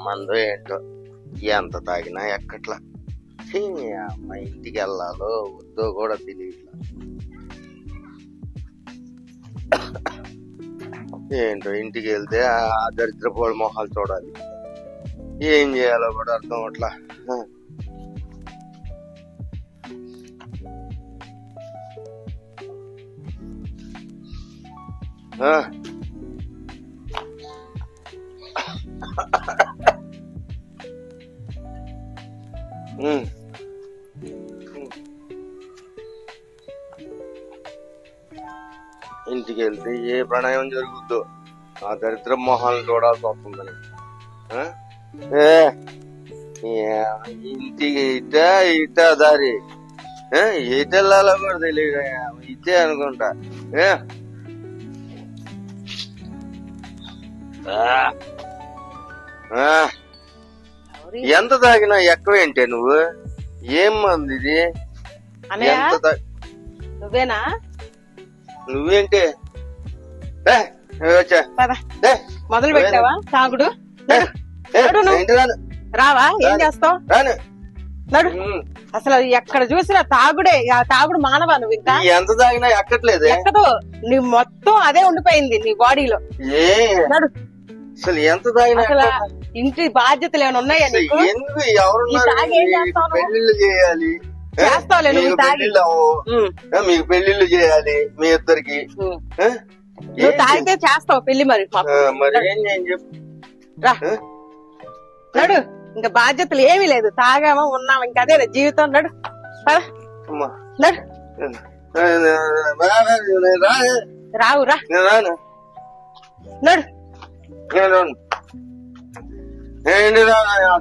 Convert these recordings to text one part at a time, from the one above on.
మందో ఏంటో ఎంత తాగినా ఎక్కట్లా. అమ్మ ఇంటికి వెళ్ళాలో వద్దో కూడా తెలియట్లా. ఏంటో ఇంటికి వెళ్తే ఆ దరిద్రపోడు మొహాలు చూడాలి. ఏం చేయాలో కూడా అర్థం అట్లా. ఇంటికి వెళ్తే ఏ ప్రణాయం జరుగుద్దో ఆ దరిద్ర మొహాలను చూడాల్సి వస్తుందని. ఇంటికి ఇట దారి ఎటు వెళ్ళాలో కూడా తెలియదు. ఇదే అనుకుంటా. ఎంత తాగినా ఎక్కువేంటే నువ్వు? ఏం మంది ఇది? నువ్వేనా? నువ్వేంటి మొదలు పెట్టావా తాగుడు? రావా? ఏం చేస్తావు? నడు. అసలు ఎక్కడ చూసినా తాగుడే. ఆ తాగుడు మానవా నువ్వు? ఇంకా ఎంత తాగినా ఎక్కట్లేదు. ఎక్కదు. నీ మొత్తం అదే ఉండిపోయింది నీ బాడీలో. నడు. అసలు ఎంత తాగినా ఇంటి బాధ్యతలు ఏమైనా ఉన్నాయా నీకు? పెళ్లిళ్ళు చేయాలి, చేస్తావులే నువ్వు తాగి. మీకు పెళ్లిళ్ళు చేయాలి మీ ఇద్దరికి. నువ్వు తాగితే చేస్తావు పెళ్లి. మరి రా నడు. ఇంకా బాధ్యతలు ఏమీ లేదు. తాగామా ఉన్నామా ఇంకా అదే జీవితం. నడు నడు. రావు రా. నడు.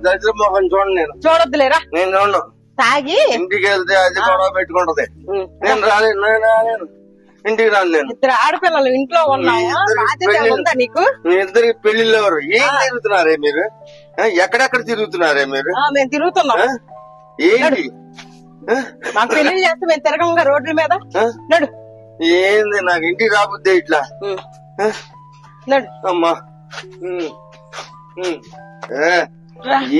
దరిద్ర మొహం చూడండి. నేను చూడొద్దులేరా. నేను చూడను. తాగి ఇంటికి వెళ్తే అది గొడవ పెట్టుకుంటది. నేను రాలేను. ఇంటికి రాను. నేను ఇద్దరు ఆడపిల్లలు ఇంట్లో ఉన్నాయా? ఉందా నీకు? మీ ఇద్దరికి పెళ్లిళ్ళు ఎవరు? ఏం తిరుగుతున్నారే మీరు? ఎక్కడెక్కడ తిరుగుతున్నారే మీరు? మేము తిరుగుతున్నాం. ఏంటి మాకు పెళ్లి చేస్తే మేము తిరగంగా రోడ్ల మీద. నడు. ఏంది నాకు ఇంటికి రాబుద్దే ఇట్లా. నడు. అమ్మా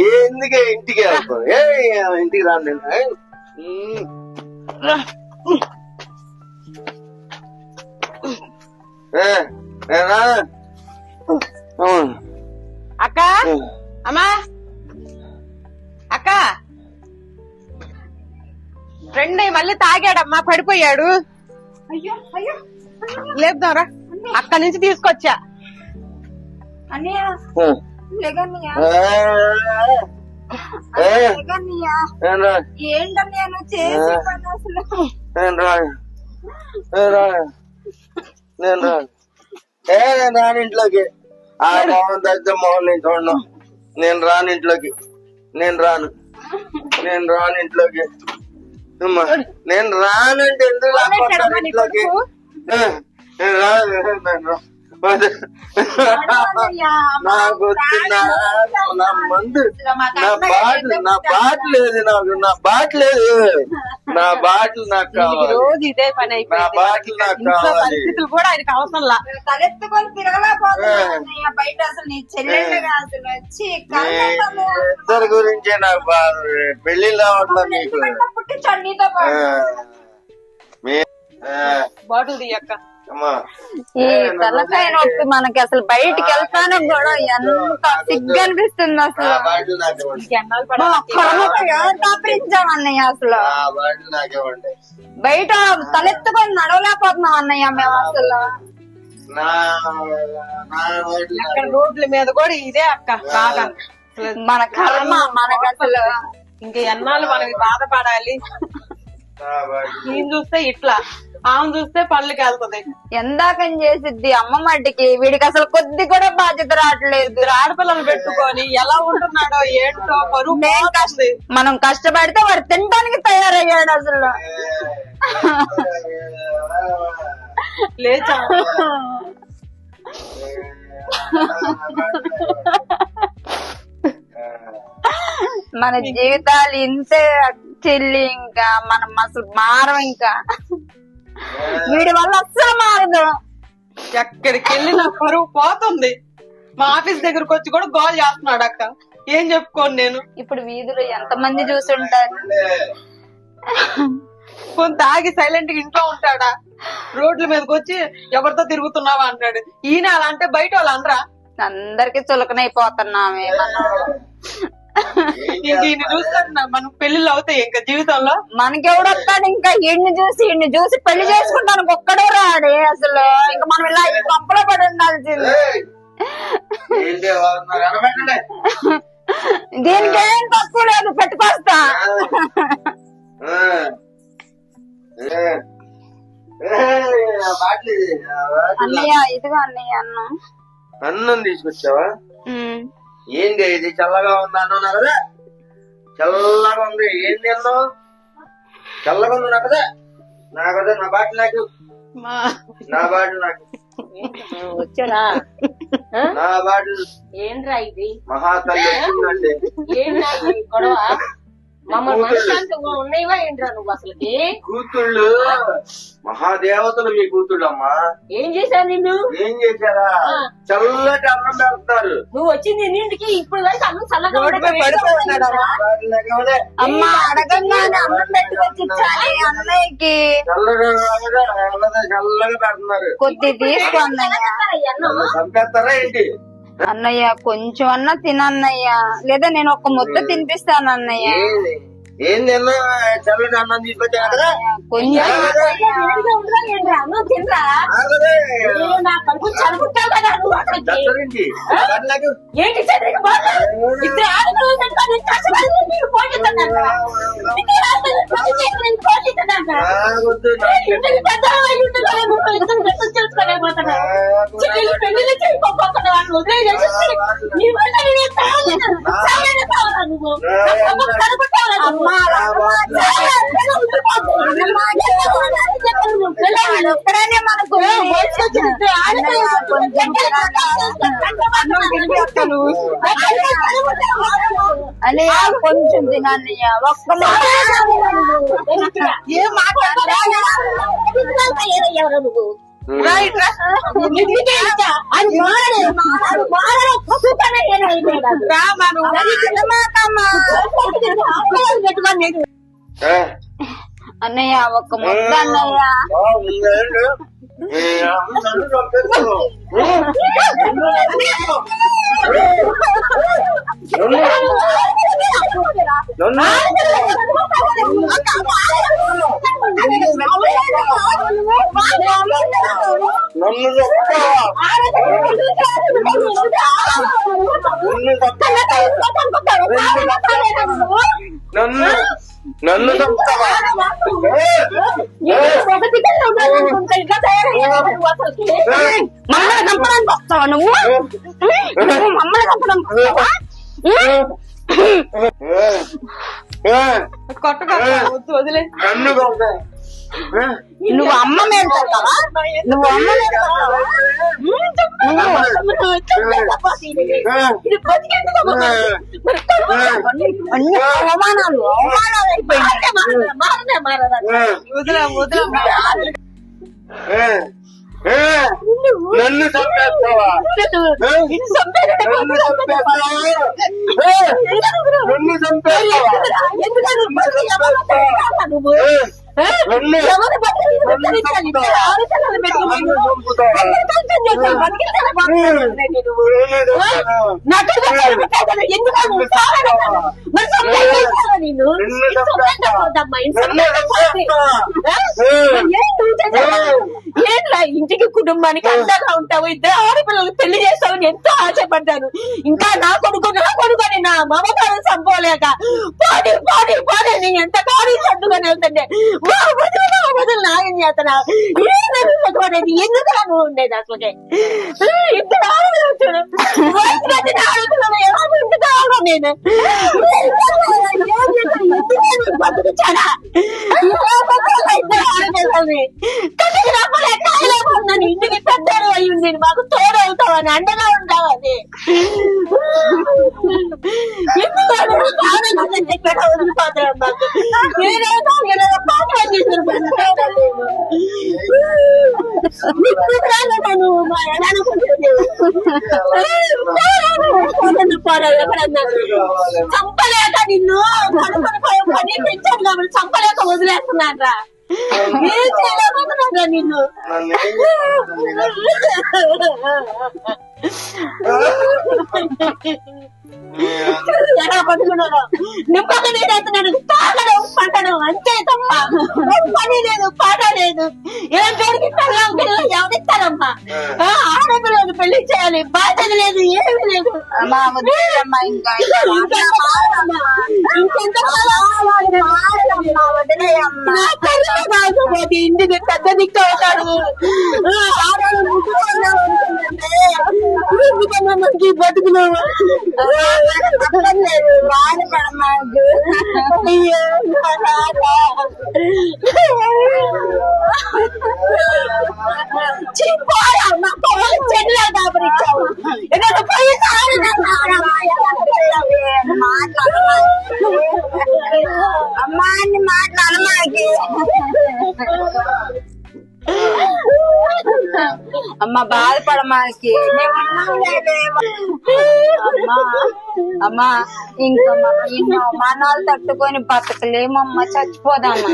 ఎందుకే ఇంటికి వెళ్తావు? ఇంటికి రాను నేను. అక్క అమ్మా అక్క ఫ్రెండ్ మళ్ళీ తాగాడమ్మా, పడిపోయాడు. లేపుదాంరా. అక్కడి నుంచి తీసుకొచ్చా. ఏంటన్నయ్య నువ్వు చేసే పని అసలు? నేను రాను ఇంట్లోకి. ఆ మోహన్ దగ్గర మోహన్ నేను చూడను. నేను రాను ఇంట్లోకి. నేను రాను ఇంట్లోకి. నేను రానంటే ఎందుకు రాకపోతాను ఇంట్లోకి? నేను రాను. నాకు నా మందు నా బాటిల్ లేదు. నా బాటిల్ నాకు కావాలి. రోజు ఇదే పని అయిపోయింది. నా బాటిల్ నాకు కావాలి. పరిస్థితులు కూడా ఆయనకి అవసరం లా. తలెత్తుకొని తిరగలేకపోతున్నా బయట. అసలు నీ చెల్లెళ్ళగా అసలు వచ్చి ఇద్దరి గురించే నాకు పెళ్లి రావట్లేదు నీకు. పుట్టించాడు నీతో పాటు. బాటిల్ తీయక్క. ఈ తలకాయ నొప్పి మనకి అసలు బయటికి వెళ్తాను కూడా ఎంత సిగ్గు అనిపిస్తుంది అసలు. కాపరించామన్నయ్య అసలు. బయట తలెత్తుకొని నడవలేకపోతున్నాం అన్నయ్య మేము అసలు. రోడ్ల మీద కూడా ఇదే అక్క బాగా. మన కర్మ మనకు అసలు. ఇంకా ఎన్నాళ్ళు మనకి బాధపడాలి. నేను చూస్తే ఇట్లా, ఆమె చూస్తే పళ్ళకి వెళ్తది. ఎందాకని చేసిద్ది అమ్మ మట్టికి. వీడికి అసలు కొద్ది కూడా బాధ్యత రావట్లేదు. ఆడపిల్లలు పెట్టుకొని ఎలా ఉంటున్నాడో ఏంటో. పరువు మనం కష్టపడితే వాడు తినడానికి తయారయ్యాడు అసలు. లేచా మన జీవితాలు ఇంతే చెల్లి. ఇంకా మనం అసలు మారం. ఇంకా వీడి వల్ల అస్సలు మారదు. ఎక్కడికి వెళ్ళినా పరువు పోతుంది. మా ఆఫీస్ దగ్గరకు వచ్చి కూడా గోల్ చేస్తున్నాడు అక్క. ఏం చెప్పుకోను నేను. ఇప్పుడు వీధిలో ఎంతమంది చూసుంటారు. కొంత తాగి సైలెంట్ గా ఇంట్లో ఉంటాడా, రోడ్ల మీదకి వచ్చి ఎవరితో తిరుగుతున్నావా అంటాడు. ఈయన అలా అంటే బయట వాళ్ళు అనరా? అందరికి చులకనైపోతున్నామే మనం. ఈయన చూస్తున్నా మనం పెళ్లిళ్ళు అవుతాయి ఇంకా జీవితంలో. మనకెవడొస్తాడు ఇంకా? ఇన్ని చూసి పెళ్లి చేసుకుంటానికి ఒక్కడో రాడే అసలు. ఇంకా మనం ఇలా పంపలో పడి ఉండాల్సింది. దీనికి ఏం తక్కువ లేదు, పెట్టుకొస్తా. అన్నయ్య ఇదిగా అన్నయ్య అన్నం. అన్నం తీసుకొచ్చావా? ఏంది ఇది చల్లగా ఉంది అన్నా కదా? చల్లగా ఉంది. ఏంది అన్నం చల్లగా ఉంది కదా? నా కదా నా బాటిల్ నాకు, నా బాటిల్ నాకు వచ్చారా? నా బాటిల్ ఏంద్రా ఇది? మహాతల్లి వచ్చిందండి. ఏంద్రా ఈ గొడవ? మమ్మల్ని మనశ్శాంతి ఉన్నాయివా ఏంట్రా నువ్వు అసలుకి? కూతుళ్ళు మహాదేవతలు మీ కూతుళ్ళు అమ్మా. ఏం చేశారు నిన్ను? ఏం చేశారా? చల్లటి అన్నం పెడతారు. నువ్వు వచ్చింది ఎన్నింటికి? ఇప్పుడు వరకు అన్నం చల్లగా అమ్మా అడగంగానే అన్నం పెట్టుకొచ్చి ఇచ్చాలి అన్నయ్యకి. చల్లగా పెడుతున్నారు. కొద్ది తీసుకో అన్నయ్య. చంపేస్తారా ఏంటి? అన్నయ్య కొంచెం అన్నా తినన్నయ్య, లేదా నేను ఒక ముద్ద తినిపిస్తాను అన్నయ్య. ఏంది అన్నా చల్లటి అన్నం తీసుకొచ్చా కదా? కొంచెం అన్నం తినరా? నా కడుపు చదువుకుంటావు కదా నువ్వు అక్కడికి. ఏంటి ఇద్దరు ఆడపిల్లలు పెట్టుకొని కష్టపడి పోషిస్తున్నాను. అన్నయ్య కొంచెం తినన్నయ్య. ఒక్క ఏం మాట్లాడరా నువ్వు? అన్నయ్య ఒక్క ముద్ద అన్నయ్య. నన్ను చంపుతావా? మమ్మల్ని చంపడానికి వస్తావా నువ్వు? మమ్మల్ని చంపడానికి వస్తావా? వదిలే. నువ్వు అమ్మ మీద పెడతావా? నువ్వు అమ్మ మీద పెడతావా? అన్ని అవమానాలు నన్ను చంపేస్తావా? నన్ను ఏంట్రా ఇంటికి కుటుంబానికి అంతగా ఉంటావు, ఇద్దరు ఆడపిల్లలు పెళ్లి చేస్తావని ఎంతో ఆశపడ్డాను. ఇంకా నా కొడుకొని నా మమకారం సంపోలేక పాడి పాడి పాడి నేను ఎంత కాడి సర్దుకొని వెళ్తుంటే వదులు నాయని అతను అనేది ఎందుకు నువ్వు ఉండేది అసలుకే. ఇద్దరు ఆడపిల్లలు చూడు, ఆడపిల్లలు ఎలా ఉంటుందో నేను బతుకుచాడా ఇంటికి పెద్దడు అయ్యింది మాకు తోడవుతావని అండగా ఉంటావని వదిలిపోతాడు మాకు చంపలేక నిన్ను పని పెంచాను కాబట్టి చంపలేక వదిలేస్తున్నారా ఏం చేయలేకపోతున్నారా నిన్ను ఎలా బతుకున్నాడు నిమ్మగా నేనైతున్నాడు తాగడం పట్టడం అంతే తప్ప పని లేదు పాట లేదు ఏం పేరుకి పిల్లలు పిల్లలు ఎవరిస్తారమ్మా ఆడపిల్లలు పెళ్లి చేయాలి బాధ్యత లేదు ఏమి లేదు కాకపోతే ఇంటికి పెద్ద దిక్కు అవుతాడు మనకి బతుకులు అమ్మాన్ని మాట్లాడ మాకి అమ్మ బాధపడమాకి అమ్మా ఇంకా మనం ఎన్నో అవమానాలు తట్టుకొని బతకలేమమ్మా చచ్చిపోదామా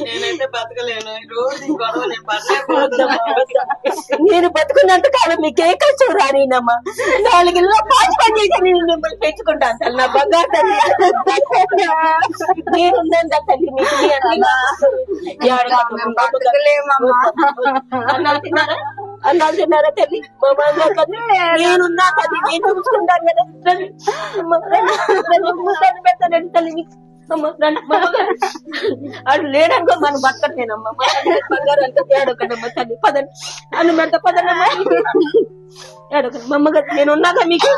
నేనైతే బతకలేను రోజు గొడవ నేను బతుకున్నంత కాలం మీకే కష్టం రానినమ్మా 4 ఇళ్ళలో పాచి పని చేసి నేను మిమ్మల్ని పెంచుకుంటాను తల్లి నా బంగారు తల్లి నేనుందంట తల్లి మీకు అన్నాలు తిన్నారా అన్నాలు తిన్నారా తల్లి మా బాగా నేనున్నా తల్లి నేను చూసుకుంటాను కదా పెడతానండి తల్లి అటు లేడనుకో మనం బతకట్లేనమ్మా బంగారు అంతా ఏడొకనమ్మా తల్లి పదండి అన్ను పెడతా పదనమ్మా ఏడొకటి మా అమ్మగారు నేనున్నాక మీకు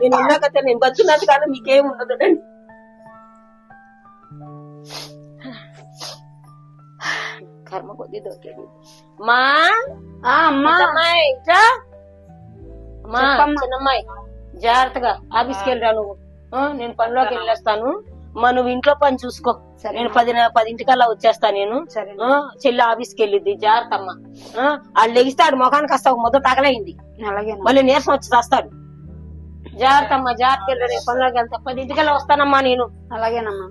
నేనున్నాక నేను బతుకున్నాక కాదు మీకేం ఉండదు రండి కర్మ కొద్ది దొరికేది మా అమ్మాయి చిన్నమ్మాయి జాగ్రత్తగా ఆఫీస్కి వెళ్ళరా నువ్వు నేను పనిలోకి వెళ్ళేస్తాను నువ్వు ఇంట్లో పని చూసుకో నేను 10 వచ్చేస్తా నేను చెల్లి ఆఫీస్కి వెళ్ళిద్ది జాగ్రత్త అమ్మ వాళ్ళు లెగిస్తాడు ముఖానికి వస్తా ముద్ద తగలైంది మళ్ళీ నీరసం వచ్చి వస్తాడు జాగ్రత్త అమ్మా జాగ్రత్త వెళ్ళి నేను పనిలోకి వెళ్తా 10 వస్తానమ్మా నేను అలాగేనమ్మా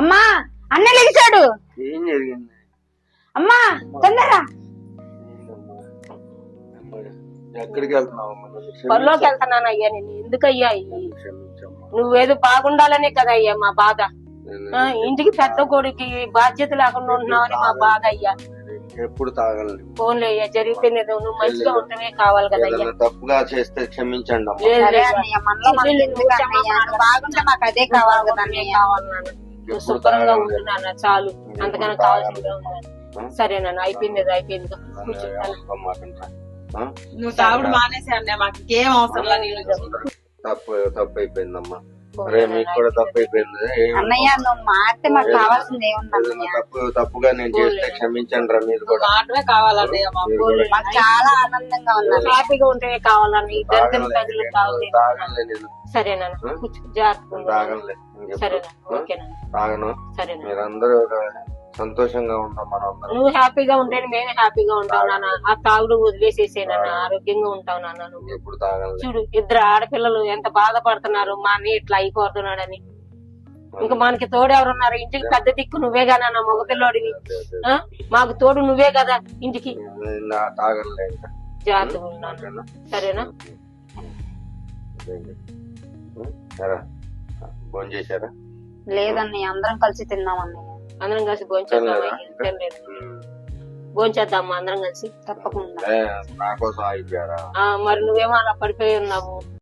అమ్మా అన్న లెగిచాడు ఏం జరిగింది అమ్మా తొందరగా ఎక్కడికి వెళ్తున్నావు పనిలోకి వెళ్తానయ్యా నేను ఎందుకయ్యా నువ్వేదో బాగుండాలనే కదా అయ్యా మా బాధ ఇంటికి పెద్ద కొడుకి బాధ్యత లేకుండా ఉంటున్నావని మా బాధ అయ్యా ఎప్పుడు తాగలేదు ఫోన్లే అయ్యా జరిగిపోయింది నువ్వు మంచిగా ఉంటేనే కావాలి కదా అయ్యా తప్పుగా చేస్తే క్షమించండి బాగుంటే మాకు అదే కావాలి కదా నువ్వు శుభ్రంగా ఉంటున్నా చాలు అంతకన్నా కావాల్సిందే ఉన్నాను సరేనా అయిపోయింది నువ్వు తాగుడు మానేసా అన్న మాకు ఏం అవసరం లేదు తప్పు అయిపోయిందమ్మా అరే మీకు కూడా తప్పు అయిపోయింది అన్నయ్య నువ్వు మారితే మాకు కావాల్సింది ఏముందన్నయ్య తప్పుగా నేను చేస్తే క్షమించండి రా మీరు కూడా మాటమే కావాలన్నయ్య మాకు చాలా ఆనందంగా ఉంది హ్యాపీగా ఉంటే కావాలని ఇద్దరు తాగలే నేను సరేనా జాగ్రత్త తాగలే సరేనా ఓకేనా తాగను సరేనా మీరందరూ సంతోషంగా ఉంటాం మనం అందరం నువ్వు హ్యాపీగా ఉంటే మేము హ్యాపీగా ఉంటావు నాన్న ఆ తాగుడు వదిలేసేసే నాన్న ఆరోగ్యంగా ఉంటావు నాన్న నువ్వు ఎప్పుడు తాగలే చూడు 2 ఆడపిల్లలు ఎంత బాధపడుతున్నారు మా అన్నయ్య ఇట్లా అయిపోతున్నాడని ఇంకా మనకి తోడు ఎవరున్నారు ఇంటికి పెద్ద దిక్కు నువ్వే కదా నా మగపిల్లోడివి మాకు తోడు నువ్వే కదా ఇంటికి తాగలే జాగ్రత్తగా ఉన్నాను సరేనా భోజనం చేశారా లేదన్నయ్య అందరం కలిసి తిన్నామన్నయ్య అందరం కలిసి భోంచేద్దామా అందరం కలిసి తప్పకుండా నా కోసం అయిపోయారా మరి నువ్వేమో అలా పడిపోయి ఉన్నావు